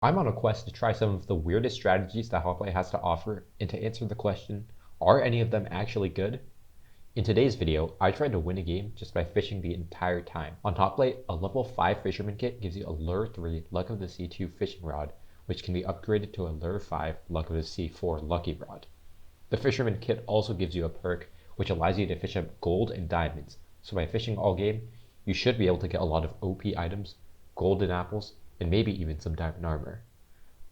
I'm on a quest to try some of the weirdest strategies that hoplite has to offer, and to answer the question, are any of them actually good? In today's video, I tried to win a game just by fishing the entire time. On hoplite, a level 5 fisherman kit gives you a lure 3 luck of the sea 2 fishing rod, which can be upgraded to a lure 5 luck of the sea 4 lucky rod. The fisherman kit also gives you a perk which allows you to fish up gold and diamonds, so by fishing all game, you should be able to get a lot of OP items, golden apples, and maybe even some diamond armor.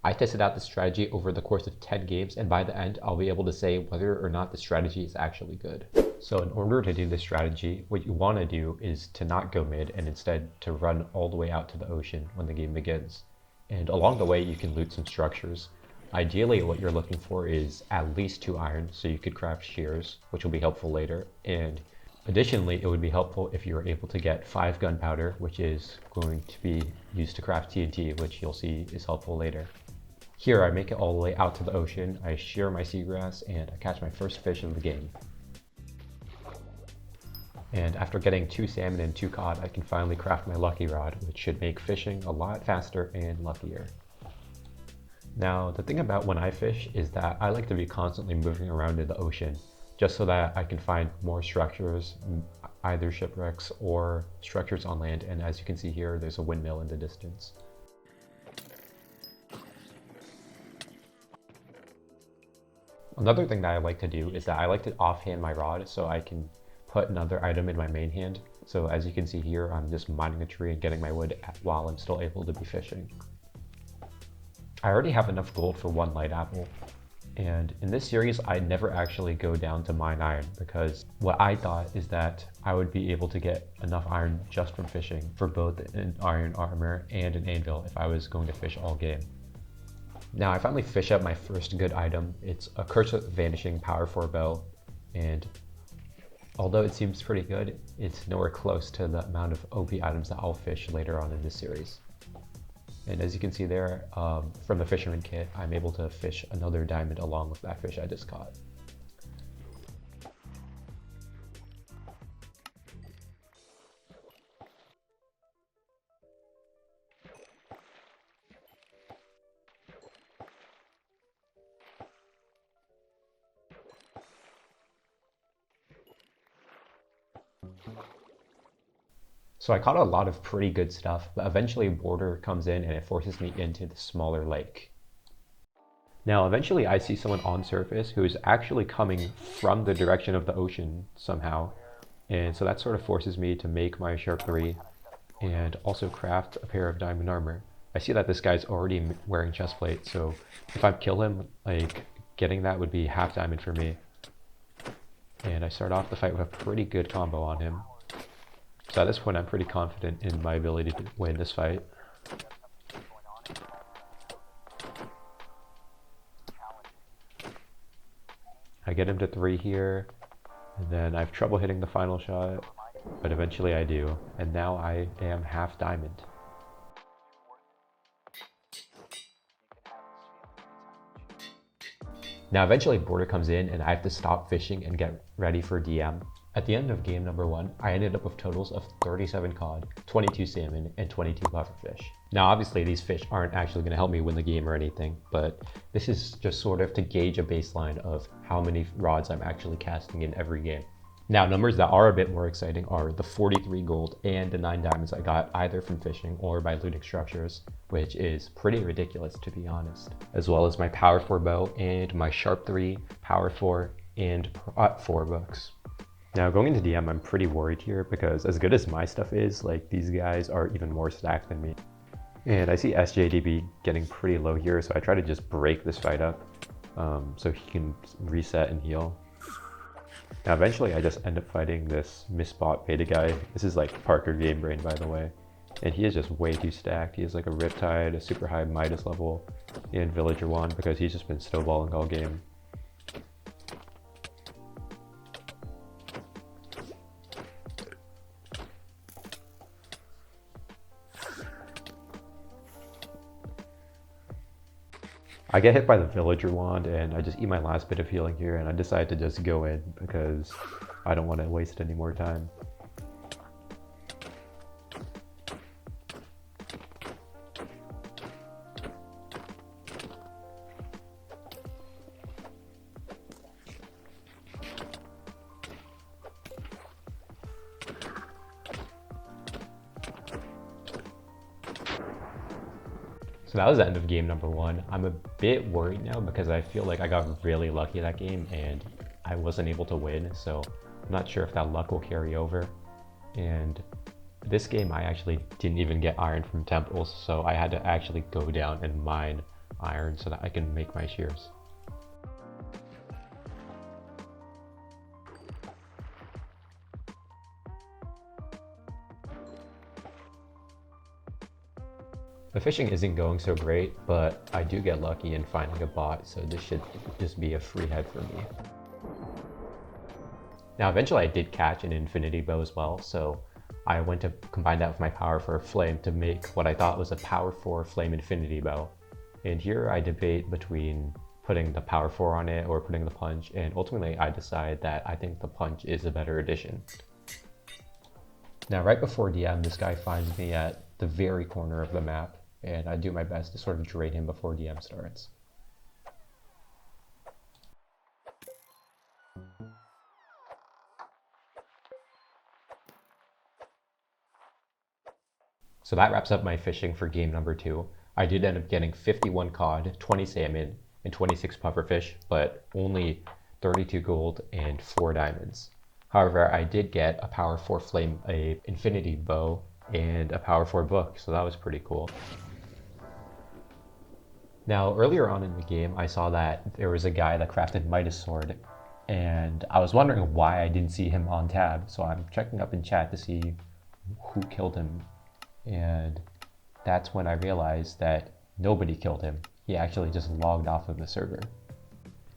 I tested out this strategy over the course of 10 games, and by the end, I'll be able to say whether or not the strategy is actually good. So in order to do this strategy, what you want to do is to not go mid and instead to run all the way out to the ocean when the game begins. And along the way, you can loot some structures. Ideally, what you're looking for is at least 2 iron, so you could craft shears, which will be helpful later. And additionally, it would be helpful if you were able to get 5 gunpowder, which is going to be used to craft TNT, which you'll see is helpful later. Here, I make it all the way out to the ocean, I shear my seagrass, and I catch my first fish of the game. And after getting 2 salmon and 2 cod, I can finally craft my lucky rod, which should make fishing a lot faster and luckier. Now, the thing about when I fish is that I like to be constantly moving around in the ocean, just so that I can find more structures, either shipwrecks or structures on land, and as you can see here, there's a windmill in the distance. Another thing that I like to do is that I like to offhand my rod so I can put another item in my main hand. So as you can see here, I'm just mining a tree and getting my wood while I'm still able to be fishing. I already have enough gold for 1 light apple. And in this series, I never actually go down to mine iron because what I thought is that I would be able to get enough iron just from fishing for both an iron armor and an anvil if I was going to fish all game. Now I finally fish up my first good item. It's a Curse of Vanishing Power 4 bow, and although it seems pretty good, it's nowhere close to the amount of OP items that I'll fish later on in this series. And as you can see there, from the fisherman kit, I'm able to fish another diamond along with that fish I just caught. So I caught a lot of pretty good stuff, but eventually a border comes in and it forces me into the smaller lake. Now eventually I see someone on surface who is actually coming from the direction of the ocean somehow, and so that sort of forces me to make my sharp 3 and also craft a pair of diamond armor. I see that this guy's already wearing chestplate, so if I kill him, like, getting that would be half diamond for me. And I start off the fight with a pretty good combo on him. So at this point, I'm pretty confident in my ability to win this fight. I get him to 3 here, and then I have trouble hitting the final shot, but eventually I do, and now I am half diamond. Now eventually border comes in and I have to stop fishing and get ready for DM. At the end of game number 1, I ended up with totals of 37 cod, 22 salmon, and 22 pufferfish. Now obviously these fish aren't actually going to help me win the game or anything, but this is just sort of to gauge a baseline of how many rods I'm actually casting in every game. Now numbers that are a bit more exciting are the 43 gold and the 9 diamonds I got either from fishing or by looting structures, which is pretty ridiculous to be honest. As well as my power 4 bow and my sharp 3, power 4, and prot 4 books. Now going into DM, I'm pretty worried here because as good as my stuff is, like, these guys are even more stacked than me. And I see SJDB getting pretty low here, so I try to just break this fight up so he can reset and heal. Now eventually I just end up fighting this misbought beta guy. This is like Parker Game Brain, by the way. And he is just way too stacked. He has like a Riptide, a super high Midas level, and Villager Wand because he's just been snowballing all game. I get hit by the Villager Wand and I just eat my last bit of healing here, and I decide to just go in because I don't want to waste any more time. So that was the end of game number 1. I'm a bit worried now because I feel like I got really lucky that game and I wasn't able to win, so I'm not sure if that luck will carry over. And this game I actually didn't even get iron from temples, so I had to actually go down and mine iron so that I can make my shears. The fishing isn't going so great, but I do get lucky in finding a bot, so this should just be a free head for me. Now eventually I did catch an infinity bow as well, so I went to combine that with my power 4 flame to make what I thought was a power 4 flame infinity bow. And here I debate between putting the power 4 on it or putting the punch, and ultimately I decide that I think the punch is a better addition. Now right before DM, this guy finds me at the very corner of the map, and I do my best to sort of drain him before DM starts. So that wraps up my fishing for game number 2. I did end up getting 51 cod, 20 salmon, and 26 pufferfish, but only 32 gold and 4 diamonds. However, I did get a power 4 flame, a infinity bow, and a power 4 book, so that was pretty cool. Now, earlier on in the game, I saw that there was a guy that crafted Midas sword, and I was wondering why I didn't see him on tab, so I'm checking up in chat to see who killed him, and that's when I realized that nobody killed him. He actually just logged off of the server.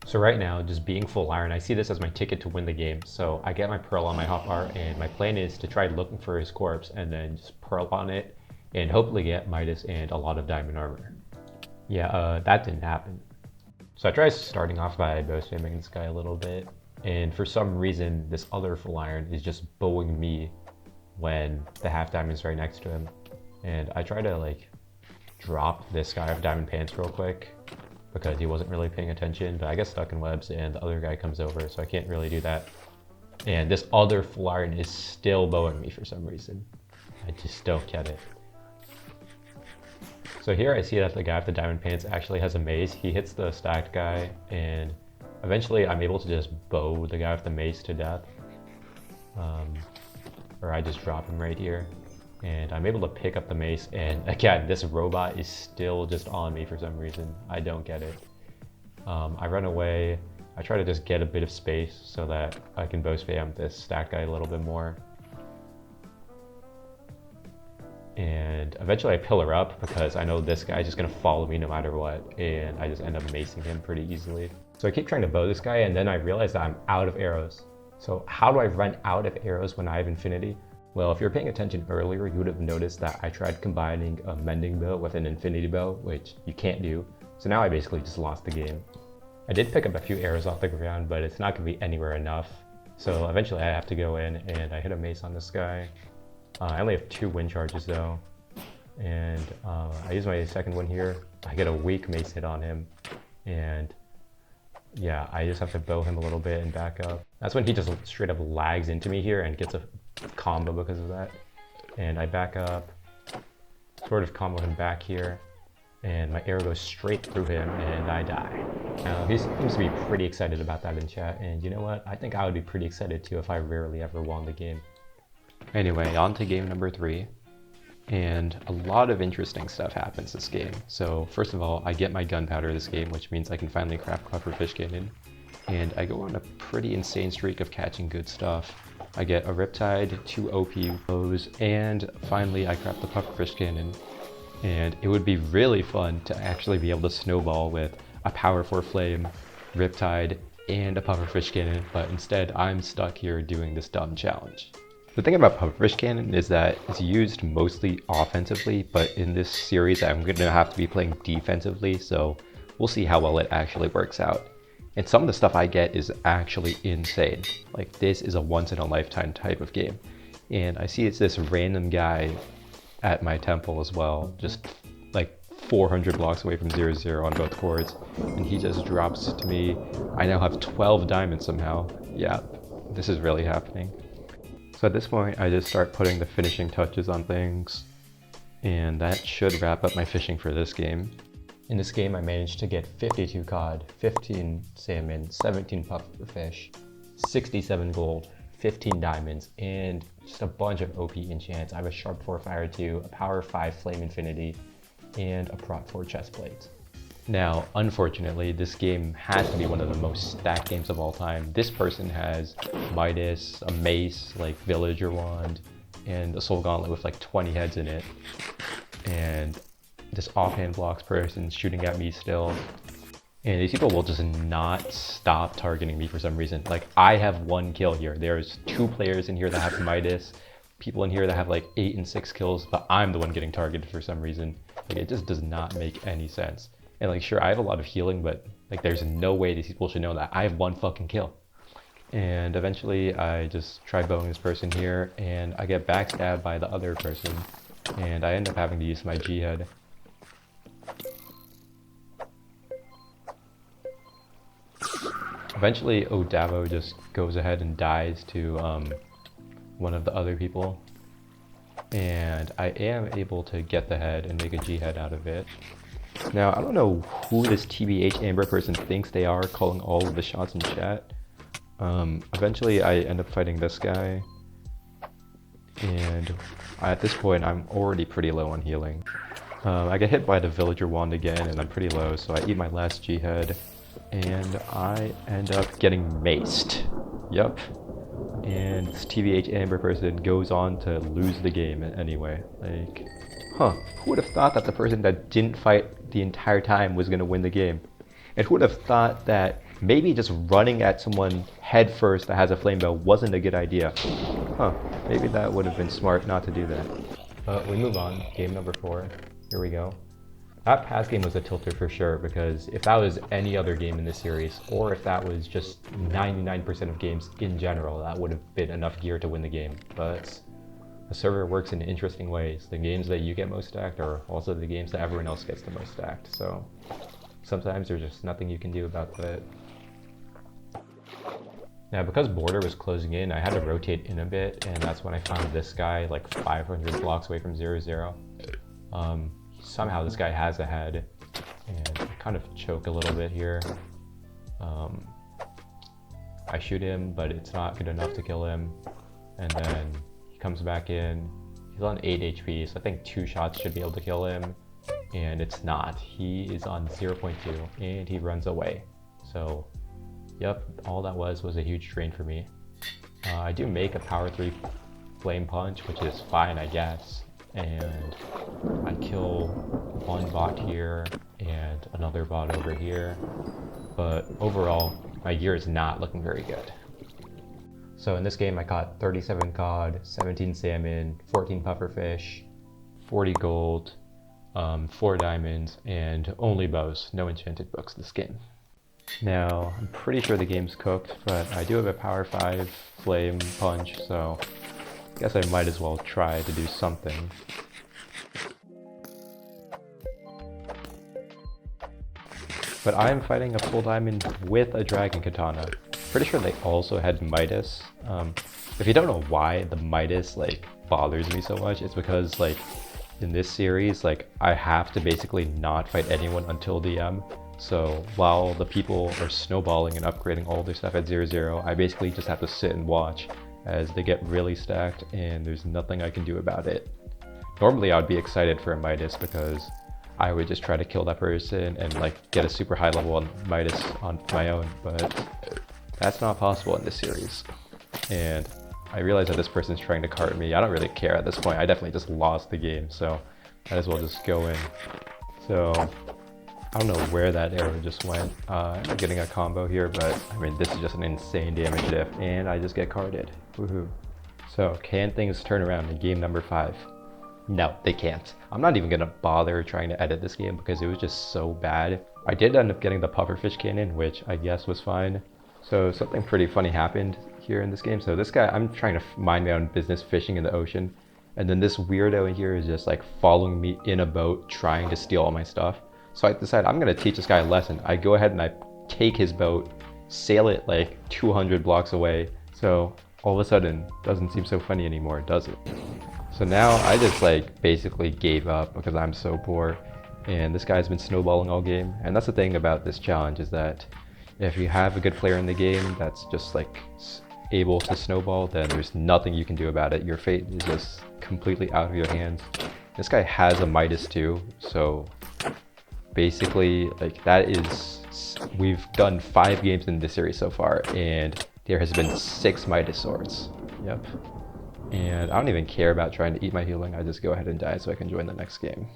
So right now, just being full iron, I see this as my ticket to win the game. So I get my pearl on my hotbar, and my plan is to try looking for his corpse and then just pearl on it and hopefully get Midas and a lot of diamond armor. Yeah, that didn't happen. So I tried starting off by bow spamming this guy a little bit, and for some reason this other full iron is just bowing me when the half diamond's right next to him. And I try to like drop this guy off diamond pants real quick because he wasn't really paying attention, but I get stuck in webs and the other guy comes over, so I can't really do that. And this other full iron is still bowing me for some reason. I just don't get it. So here I see that the guy with the diamond pants actually has a mace. He hits the stacked guy, and eventually I'm able to just bow the guy with the mace to death. Or I just drop him right here. And I'm able to pick up the mace, and again, this robot is still just on me for some reason. I don't get it. I run away. I try to just get a bit of space so that I can bow spam this stacked guy a little bit more. And eventually I pillar up because I know this guy's just gonna follow me no matter what, and I just end up macing him pretty easily. So I keep trying to bow this guy, and then I realize that I'm out of arrows. So how do I run out of arrows when I have infinity? Well, if you're paying attention earlier, you would have noticed that I tried combining a mending bow with an infinity bow, which you can't do. So now I basically just lost the game. I did pick up a few arrows off the ground, but it's not gonna be anywhere enough. So eventually I have to go in and I hit a mace on this guy. I only have 2 wind charges though. And I use my second one here. I get a weak mace hit on him. And yeah, I just have to bow him a little bit and back up. That's when he just straight up lags into me here and gets a combo because of that. And I back up, sort of combo him back here, and my arrow goes straight through him and I die. Now he seems to be pretty excited about that in chat, and you know what? I think I would be pretty excited too if I rarely ever won the game. Anyway, on to game number 3. And a lot of interesting stuff happens this game. So first of all, I get my gunpowder this game, which means I can finally craft pufferfish cannon. And I go on a pretty insane streak of catching good stuff. I get a riptide, 2 OP bows, and finally I craft the pufferfish cannon. And it would be really fun to actually be able to snowball with a power 4 flame, riptide, and a pufferfish cannon, but instead I'm stuck here doing this dumb challenge. The thing about pufferfish cannon is that it's used mostly offensively, but in this series I'm going to have to be playing defensively, so we'll see how well it actually works out. And some of the stuff I get is actually insane. Like, this is a once-in-a-lifetime type of game. And I see it's this random guy at my temple as well, just like 400 blocks away from 0-0 on both cords, and he just drops to me. I now have 12 diamonds somehow. Yeah, this is really happening. So at this point, I just start putting the finishing touches on things. And that should wrap up my fishing for this game. In this game, I managed to get 52 cod, 15 salmon, 17 pufferfish, 67 gold, 15 diamonds, and just a bunch of OP enchants. I have a sharp 4 fire 2, a power 5 flame infinity, and a prot 4 chest plate. Now, unfortunately, this game has to be one of the most stacked games of all time. This person has Midas, a mace, like villager wand, and a soul gauntlet with like 20 heads in it. And this offhand blocks person shooting at me still. And these people will just not stop targeting me for some reason. Like, I have 1 kill here. There's 2 players in here that have Midas, people in here that have like 8 and 6 kills, but I'm the one getting targeted for some reason. Like, it just does not make any sense. And like, sure, I have a lot of healing, but like, there's no way these people should know that I have 1 fucking kill. And eventually I just try bowing this person here, and I get backstabbed by the other person, and I end up having to use my G-head. Eventually Odavo just goes ahead and dies to one of the other people, and I am able to get the head and make a G-head out of it. Now, I don't know who this TBH Amber person thinks they are, calling all of the shots in chat. Eventually I end up fighting this guy, and at this point I'm already pretty low on healing. I get hit by the villager wand again, and I'm pretty low, so I eat my last G-head, and I end up getting maced. Yup. And this TBH Amber person goes on to lose the game anyway. Like, huh, who would have thought that the person that didn't fight the entire time was gonna win the game? And who would have thought that maybe just running at someone head first that has a flame bow wasn't a good idea? Huh, maybe that would have been smart not to do that. We move on, game number 4, here we go. That past game was a tilter for sure, because if that was any other game in this series, or if that was just 99% of games in general, that would have been enough gear to win the game. But the server works in interesting ways. The games that you get most stacked are also the games that everyone else gets the most stacked, so sometimes there's just nothing you can do about that. Now, because border was closing in, I had to rotate in a bit, and that's when I found this guy like 500 blocks away from 0-0. Somehow this guy has a head, and I kind of choke a little bit here. I shoot him, but it's not good enough to kill him, and then he comes back in. He's on 8 HP, so I think 2 shots should be able to kill him, and it's not. He is on 0.2, and he runs away. So, yep, all that was a huge drain for me. I do make a power 3 flame punch, which is fine, I guess. And I kill 1 bot here and another bot over here, but overall my gear is not looking very good. So in this game I caught 37 cod, 17 salmon, 14 pufferfish, 40 gold, 4 diamonds, and only bows, no enchanted books this game. Now, I'm pretty sure the game's cooked, but I do have a power 5 flame punch, so I guess I might as well try to do something. But I'm fighting a full diamond with a dragon katana. Pretty sure they also had Midas. If you don't know why the Midas like bothers me so much, it's because like in this series, like I have to basically not fight anyone until DM. So while the people are snowballing and upgrading all their stuff at 0-0, I basically just have to sit and watch as they get really stacked, and there's nothing I can do about it. Normally I would be excited for a Midas because I would just try to kill that person and like get a super high level on Midas on my own, but that's not possible in this series. And I realize that this person's trying to cart me. I don't really care at this point. I definitely just lost the game, so might as well just go in. So I don't know where that arrow just went. I'm getting a combo here, but I mean, this is just an insane damage diff, and I just get carded. Woohoo. So can things turn around in game number 5? No, they can't. I'm not even gonna bother trying to edit this game because it was just so bad. I did end up getting the pufferfish cannon, which I guess was fine. So something pretty funny happened here in this game. So this guy, I'm trying to mind my own business fishing in the ocean, and then this weirdo in here is just like following me in a boat trying to steal all my stuff. So I decide I'm gonna teach this guy a lesson. I go ahead and I take his boat, sail it like 200 blocks away. So all of a sudden, doesn't seem so funny anymore, does it? So now I just like basically gave up because I'm so poor, and this guy's been snowballing all game. And that's the thing about this challenge, is that if you have a good player in the game that's just like able to snowball, then there's nothing you can do about it. Your fate is just completely out of your hands. This guy has a Midas too, so basically like that is, we've done 5 games in this series so far, and there has been 6 Midas swords. Yep. And I don't even care about trying to eat my healing. I just go ahead and die so I can join the next game.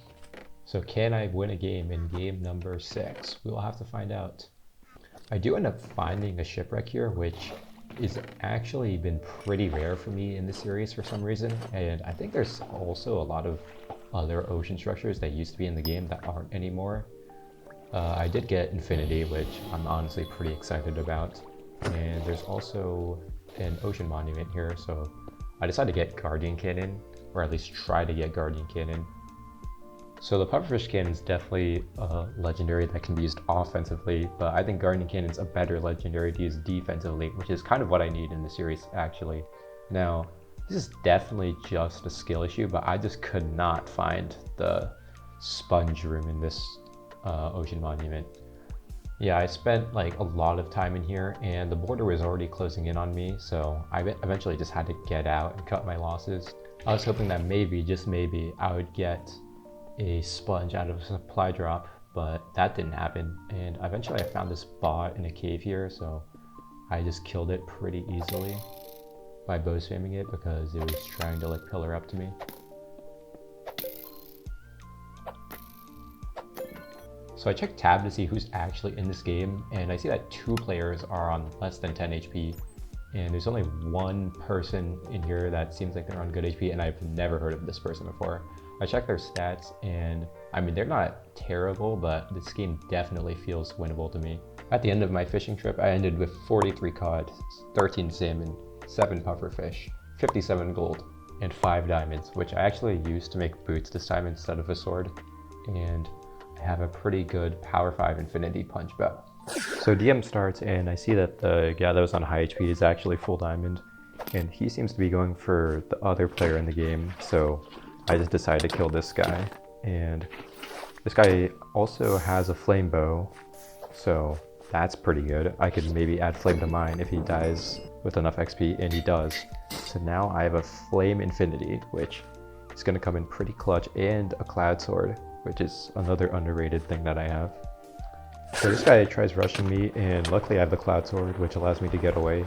So can I win a game in game number 6? We will have to find out. I do end up finding a shipwreck here, which is actually been pretty rare for me in this series for some reason. And I think there's also a lot of other ocean structures that used to be in the game that aren't anymore. I did get Infinity, which I'm honestly pretty excited about. And there's also an ocean monument here, so I decided to get Guardian Cannon, or at least try to get Guardian Cannon. So the pufferfish cannon is definitely a legendary that can be used offensively, but I think Guardian Cannon's a better legendary to use defensively, which is kind of what I need in the series actually. Now, this is definitely just a skill issue, but I just could not find the sponge room in this ocean monument. Yeah, I spent like a lot of time in here, and the border was already closing in on me, so I eventually just had to get out and cut my losses. I was hoping that maybe, just maybe, I would get a sponge out of a supply drop, but that didn't happen. And eventually I found this bot in a cave here, so I just killed it pretty easily by bow spamming it because it was trying to like pillar up to me. So I checked tab to see who's actually in this game, and I see that 2 players are on less than 10 HP, and there's only 1 person in here that seems like they're on good HP, and I've never heard of this person before. I checked their stats, and I mean, they're not terrible, but this game definitely feels winnable to me. At the end of my fishing trip, I ended with 43 cod, 13 salmon, 7 pufferfish, 57 gold, and 5 diamonds, which I actually used to make boots this time instead of a sword, and I have a pretty good power 5 infinity punch bow. So DM starts, and I see that the guy that was on high HP is actually full diamond, and he seems to be going for the other player in the game, so I just decided to kill this guy. And this guy also has a flame bow, so that's pretty good. I could maybe add flame to mine if he dies with enough XP, and he does. So now I have a flame infinity, which is going to come in pretty clutch, and a cloud sword, which is another underrated thing that I have. So this guy tries rushing me, and luckily I have the cloud sword, which allows me to get away.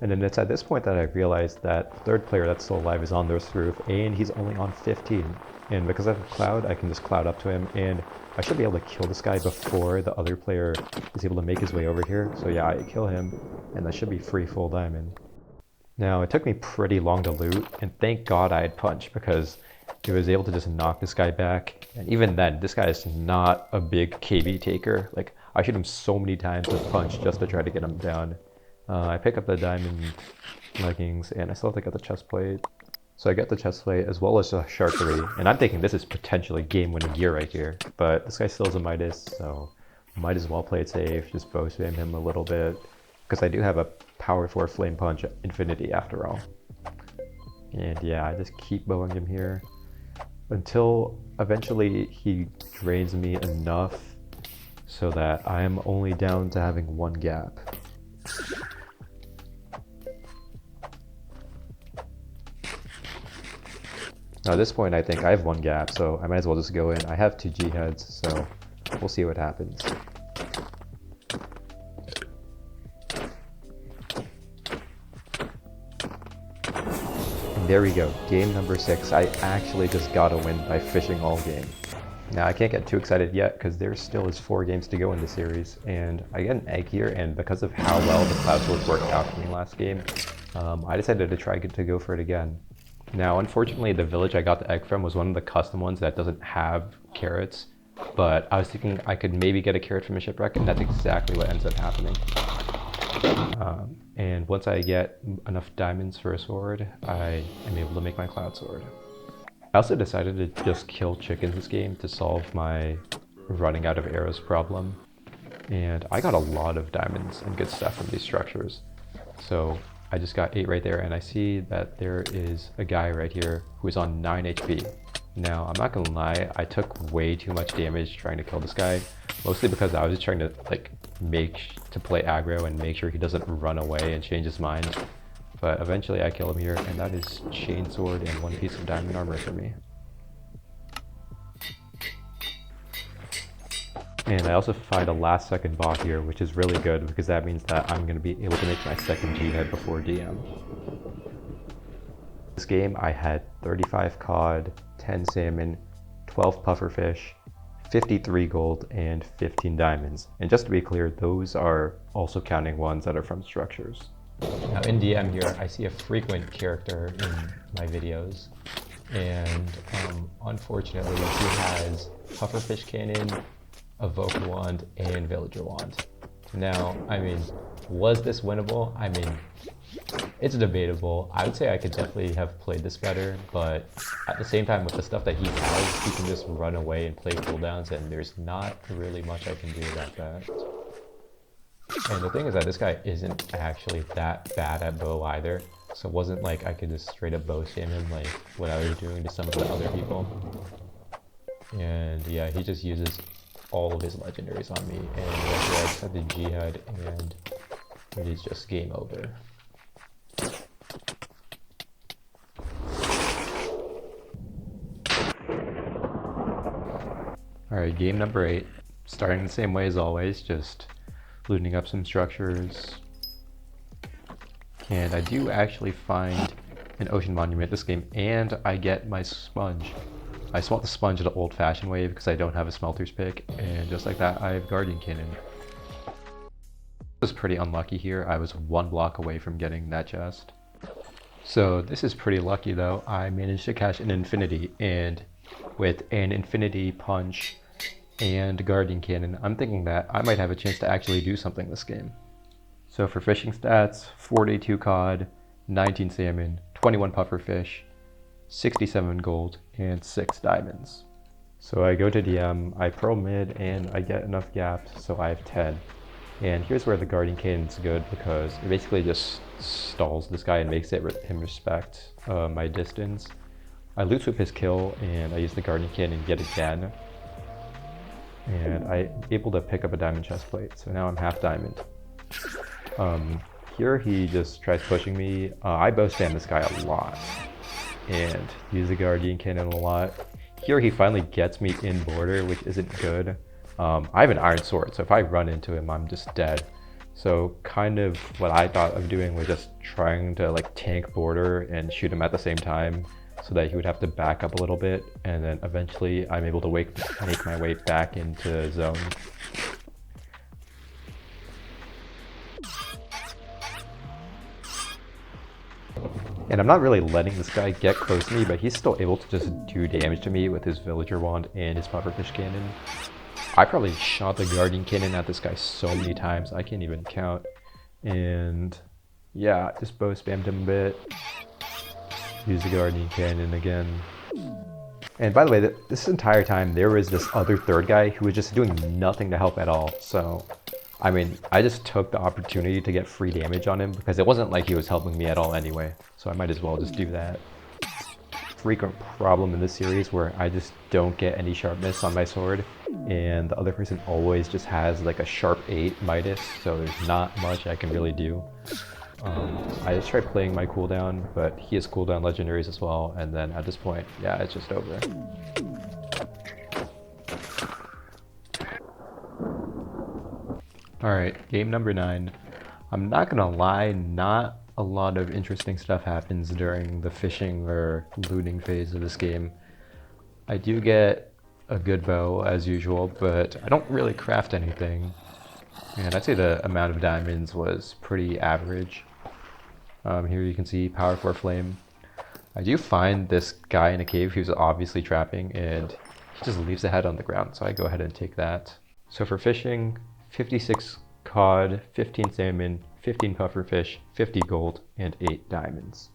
And then it's at this point that I realized that the 3rd player that's still alive is on this roof, and he's only on 15. And because I have a cloud, I can just cloud up to him, and I should be able to kill this guy before the other player is able to make his way over here. So yeah, I kill him, and that should be free full diamond. Now, it took me pretty long to loot, and thank God I had punch, because he was able to just knock this guy back. And even then, this guy is not a big KB taker. Like, I shoot him so many times with punch just to try to get him down. I pick up the diamond leggings, and I still have to get the chest plate. So I get the chest plate as well as a shark 3, and I'm thinking this is potentially game-winning gear right here. But this guy still has a Midas, so might as well play it safe, just bow spam him a little bit, because I do have a power 4 flame punch infinity after all. And yeah, I just keep bowing him here until eventually he drains me enough so that I am only down to having 1 gap. Now at this point I think I have 1 gap, so I might as well just go in. I have 2 G heads, so we'll see what happens. And there we go, game number 6. I actually just got a win by fishing all game. Now I can't get too excited yet because there still is 4 games to go in the series, and I get an egg here, and because of how well the cloud sword worked out for me last game, I decided to try to go for it again. Now, unfortunately, the village I got the egg from was one of the custom ones that doesn't have carrots, but I was thinking I could maybe get a carrot from a shipwreck, and that's exactly what ends up happening. And once I get enough diamonds for a sword, I am able to make my cloud sword. I also decided to just kill chickens this game to solve my running out of arrows problem, and I got a lot of diamonds and good stuff from these structures. So I just got 8 right there, and I see that there is a guy right here who is on 9 HP. Now, I'm not gonna lie, I took way too much damage trying to kill this guy, mostly because I was just trying to like play aggro and make sure he doesn't run away and change his mind. But eventually I kill him here, and that is chainsword and 1 piece of diamond armor for me. And I also find a last second bot here, which is really good because that means that I'm going to be able to make my second G-head before DM. This game I had 35 cod, 10 salmon, 12 pufferfish, 53 gold, and 15 diamonds. And just to be clear, those are also counting ones that are from structures. Now in DM here, I see a frequent character in my videos, and unfortunately he has pufferfish cannon, evoker wand, and villager wand. Now, I mean, was this winnable? I mean, it's debatable. I would say I could definitely have played this better, but at the same time, with the stuff that he has, he can just run away and play cooldowns, and there's not really much I can do about that. And the thing is that this guy isn't actually that bad at bow either, so it wasn't like I could just straight up bow spam him like what I was doing to some of the other people. And yeah, he just uses all of his legendaries on me, and eventually I just had the Jihad, and it is just game over. Alright, game number 8. Starting the same way as always, just looting up some structures. And I do actually find an ocean monument this game, and I get my sponge. I smelt the sponge the old-fashioned way because I don't have a smelter's pick, and just like that, I have guardian cannon. I was pretty unlucky here. I was 1 block away from getting that chest. So this is pretty lucky though. I managed to catch an infinity, and with an infinity punch and guardian cannon, I'm thinking that I might have a chance to actually do something this game. So for fishing stats, 42 cod, 19 salmon, 21 pufferfish, 67 gold, and 6 diamonds. So I go to DM, I pearl mid, and I get enough gaps, so I have 10. And here's where the guardian cannon's good, because it basically just stalls this guy and makes him respect my distance. I loot swoop his kill, and I use the guardian cannon yet again. And I'm able to pick up a diamond chest plate, so now I'm half diamond. Here he just tries pushing me. I bow spam this guy a lot and use the guardian cannon a lot. Here he finally gets me in border, which isn't good. I have an iron sword, so if I run into him, I'm just dead. So kind of what I thought of doing was just trying to like tank border and shoot him at the same time, so that he would have to back up a little bit, and then eventually I'm able to make my way back into zone. And I'm not really letting this guy get close to me, but he's still able to just do damage to me with his villager wand and his pufferfish cannon. I probably shot the guardian cannon at this guy so many times, I can't even count. And yeah, just bow spammed him a bit. Use the guardian cannon again. And by the way, this entire time there was this other third guy who was just doing nothing to help at all. So, I mean, I just took the opportunity to get free damage on him because it wasn't like he was helping me at all anyway. So I might as well just do that. Frequent problem in this series where I just don't get any sharpness on my sword, and the other person always just has like a sharp 8 Midas, so there's not much I can really do. I just tried playing my cooldown, but he has cooldown legendaries as well, and then at this point, yeah, it's just over. Alright, game number 9. I'm not gonna lie, not a lot of interesting stuff happens during the fishing or looting phase of this game. I do get a good bow as usual, but I don't really craft anything. And I'd say the amount of diamonds was pretty average. Here you can see power 4 flame. I do find this guy in a cave who's obviously trapping, and he just leaves the head on the ground, so I go ahead and take that. So for fishing, 56 cod, 15 salmon, 15 pufferfish, 50 gold, and 8 diamonds.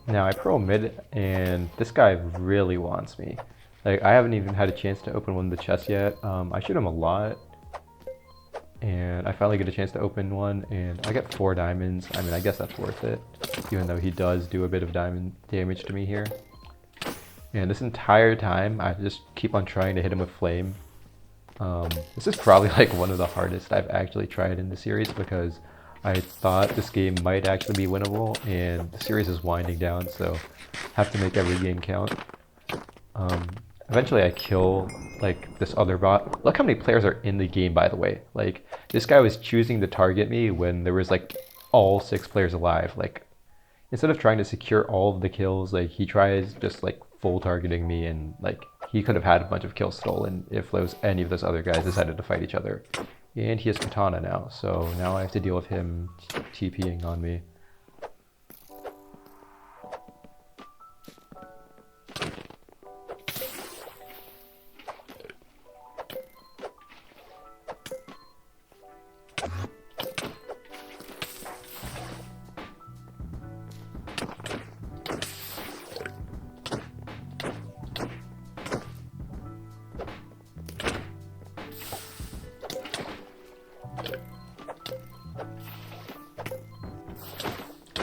Now I pearl mid, and this guy really wants me. Like, I haven't even had a chance to open one of the chests yet. I shoot him a lot, and I finally get a chance to open one, and I get 4 diamonds. I mean, I guess that's worth it, even though he does do a bit of diamond damage to me here. And this entire time, I just keep on trying to hit him with flame. This is probably like one of the hardest I've actually tried in the series, because I thought this game might actually be winnable, and the series is winding down, so I have to make every game count. Eventually I kill like this other bot. Look how many players are in the game, by the way. Like, this guy was choosing to target me when there was like all 6 players alive. Like, instead of trying to secure all of the kills, like he tries just like full targeting me, and like he could have had a bunch of kills stolen if any of those other guys decided to fight each other. And he has katana now, so now I have to deal with him TPing on me.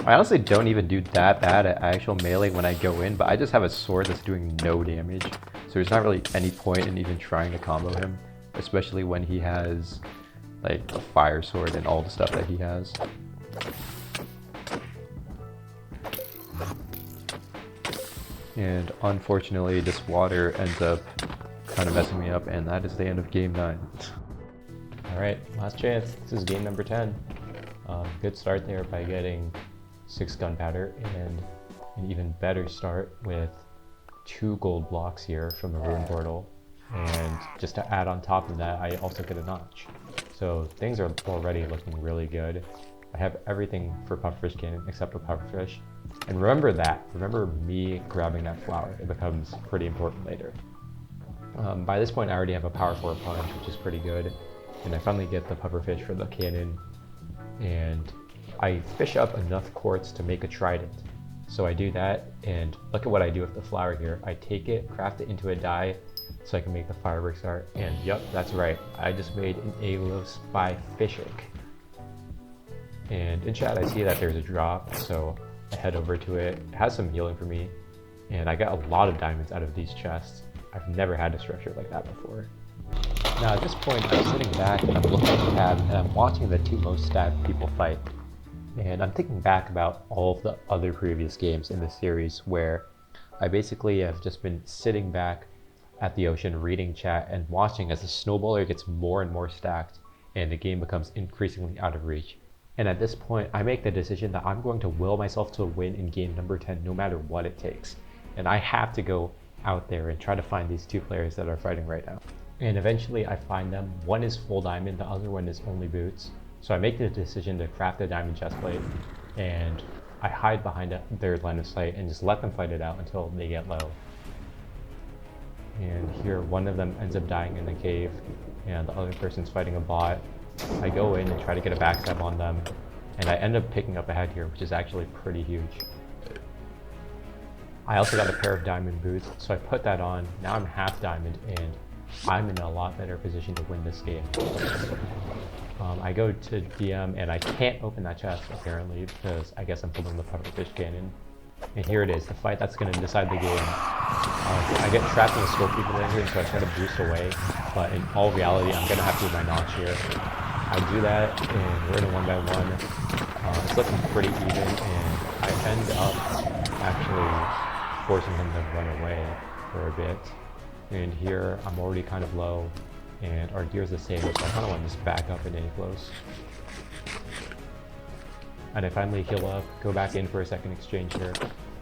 I honestly don't even do that bad at actual melee when I go in, but I just have a sword that's doing no damage. So there's not really any point in even trying to combo him, especially when he has like a fire sword and all the stuff that he has. And unfortunately, this water ends up kind of messing me up, and that is the end of game 9. Alright, last chance. This is game number 10. Good start there by getting 6 gunpowder, and an even better start with 2 gold blocks here from the ruin portal. And just to add on top of that, I also get a notch. So things are already looking really good. I have everything for pufferfish cannon except for pufferfish. And remember me grabbing that flower. It becomes pretty important later. By this point I already have a power 4 punch, which is pretty good. And I finally get the pufferfish for the cannon. And I fish up enough quartz to make a trident. So I do that, and look at what I do with the flower here. I take it, craft it into a dye, so I can make the fireworks art. And yep, that's right. I just made an aiglos by fishing. And in chat I see that there's a drop, so I head over to it. It has some healing for me, and I got a lot of diamonds out of these chests. I've never had a structure like that before. Now at this point I'm sitting back and I'm looking at the tab, and I'm watching the 2 most stacked people fight. And I'm thinking back about all of the other previous games in the series where I basically have just been sitting back at the ocean reading chat and watching as the snowballer gets more and more stacked and the game becomes increasingly out of reach. And at this point I make the decision that I'm going to will myself to win in game number 10 no matter what it takes. And I have to go out there and try to find these 2 players that are fighting right now. And eventually I find them. One is full diamond, the other one is only boots. So I make the decision to craft a diamond chestplate, and I hide behind their line of sight and just let them fight it out until they get low. And here one of them ends up dying in the cave, and the other person's fighting a bot. I go in and try to get a backstab on them, and I end up picking up a head here, which is actually pretty huge. I also got a pair of diamond boots, so I put that on. Now I'm half diamond, and I'm in a lot better position to win this game. I go to DM and I can't open that chest apparently because I guess I'm pulling the pufferfish cannon. And here it is, the fight that's going to decide the game. I get trapped in a skullkeeper lander, so I try to boost away, but in all reality I'm going to have to do my notch here. I do that and we're in a 1-by-1. It's looking pretty even, and I end up actually forcing him to run away for a bit. And here I'm already kind of low, and our gear's the same, so I kind of want to just back up and aiglos. And I finally heal up, go back in for a second exchange here,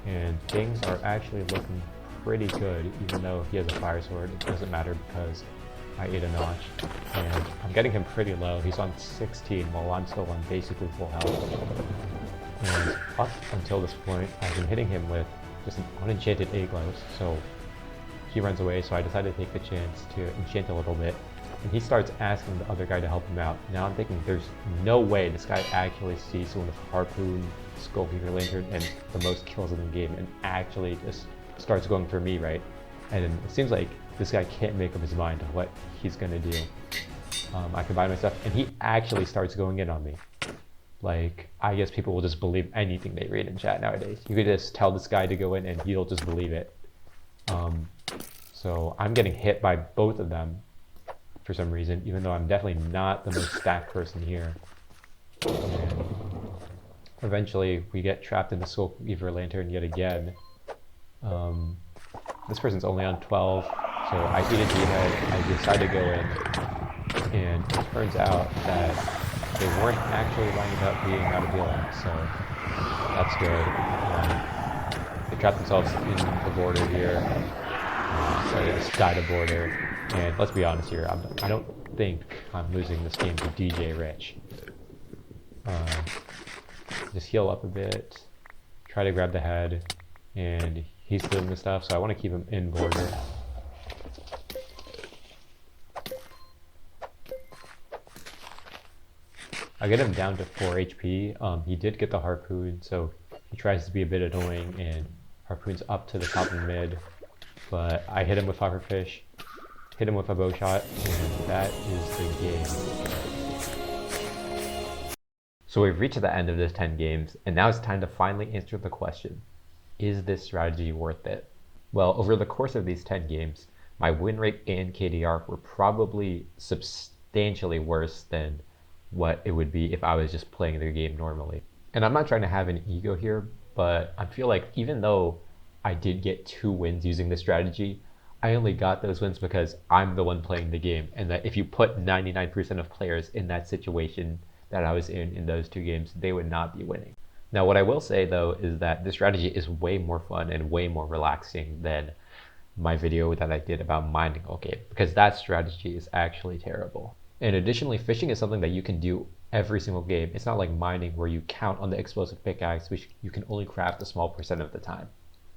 and things are actually looking pretty good. Even though he has a fire sword, it doesn't matter because I ate a notch. And I'm getting him pretty low. He's on 16 while I'm still on basically full health. And up until this point, I've been hitting him with just an unenchanted aiglos, so he runs away, so I decided to take the chance to enchant a little bit. And he starts asking the other guy to help him out. Now I'm thinking there's no way this guy actually sees someone with harpoon, skullkeeper lantern, and the most kills in the game and actually just starts going for me, right? And it seems like this guy can't make up his mind on what he's gonna do. I combine my stuff, and he actually starts going in on me. Like, I guess people will just believe anything they read in chat nowadays. You could just tell this guy to go in and he'll just believe it. So I'm getting hit by both of them for some reason, even though I'm definitely not the most stacked person here. And eventually we get trapped in the Soul Weaver Lantern yet again. This person's only on 12, so I eat a D-head, I decide to go in, and it turns out that they weren't actually lining up being out of healing, so that's good. They trapped themselves in the border here, so they just died a border. And let's be honest here, I don't think I'm losing this game to DJ Rich. Just heal up a bit, try to grab the head, and he's doing the stuff, so I want to keep him in border. I get him down to 4 HP. He did get the harpoon, so he tries to be a bit annoying and harpoons up to the top of the mid. But I hit him with pufferfish, hit him with a bow shot, and that is the game. So we've reached the end of this 10 games, and now it's time to finally answer the question, is this strategy worth it? Well, over the course of these 10 games, my win rate and KDR were probably substantially worse than what it would be if I was just playing the game normally. And I'm not trying to have an ego here, but I feel like even though I did get 2 wins using this strategy, I only got those wins because I'm the one playing the game, and that if you put 99% of players in that situation that I was in those 2 games, they would not be winning. Now, what I will say though is that this strategy is way more fun and way more relaxing than my video that I did about mining all game, because that strategy is actually terrible. And additionally, fishing is something that you can do every single game. It's not like mining where you count on the explosive pickaxe, which you can only craft a small percent of the time.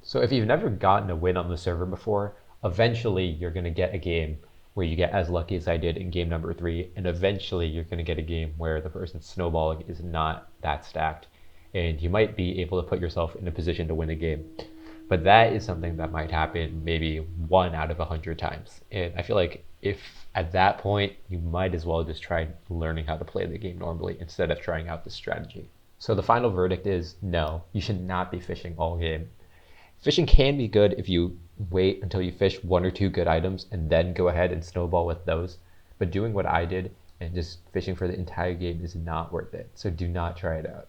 So if you've never gotten a win on the server before, eventually you're going to get a game where you get as lucky as I did in game number 3, and eventually you're going to get a game where the person's snowballing is not that stacked, and you might be able to put yourself in a position to win a game. But that is something that might happen maybe 1 out of 100 times. And I feel like if at that point, you might as well just try learning how to play the game normally instead of trying out this strategy. So the final verdict is no, you should not be fishing all game. Fishing can be good if you wait until you fish 1 or 2 good items and then go ahead and snowball with those. But doing what I did and just fishing for the entire game is not worth it. So do not try it out.